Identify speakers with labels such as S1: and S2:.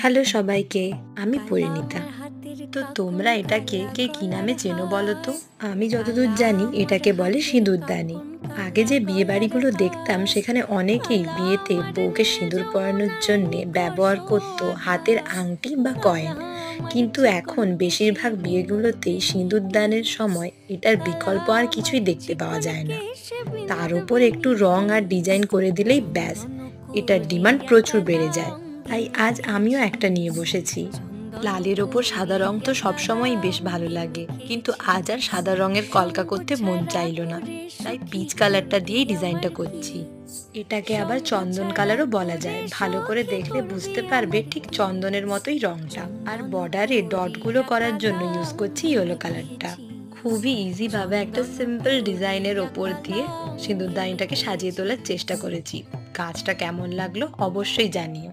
S1: Hello সবাইকে, আমি পরিণীতা। তো তোমরা এটাকে কে কি নামে চেনো বলো তো? আমি যতদূর জানি এটাকে বলে সিঁদুরদানি। আগে যে বিয়ে বাড়িগুলো দেখতাম সেখানে অনেকেই বিয়েতে বউকে সিঁদুর পরানোর জন্যে ব্যবহার করতো হাতের আংটি বা কয়েন। কিন্তু এখন বেশিরভাগ বিয়েগুলোতেই সিঁদুরদানের সময় এটার বিকল্প আর কিছুই দেখতে পাওয়া যায় না। তার উপর একটু রং আর ডিজাইন করে দিলেই ব্যাস, এটার ডিমান্ড প্রচুর বেড়ে যায়। তাই আজ আমিও একটা নিয়ে বসেছি। লালের ওপর সাদা রং তো সবসময়ই বেশ ভালো লাগে, কিন্তু আজ আর সাদা রঙের কলকা করতে মন চাইলো না। তাই পিচ কালারটা দিয়েই ডিজাইনটা করছি। এটাকে আবার চন্দন কালারও বলা যায়, ভালো করে দেখলে বুঝতে পারবে ঠিক চন্দনের মতোই রংটা। আর বর্ডারে ডটগুলো করার জন্য ইউজ করছি ইয়েলো কালারটা। খুবই ইজি ভাবে একটা সিম্পল ডিজাইনের ওপর দিয়ে সিঁদুরদানিটাকে সাজিয়ে তোলার চেষ্টা করেছি। কাজটা কেমন লাগলো অবশ্যই জানিও।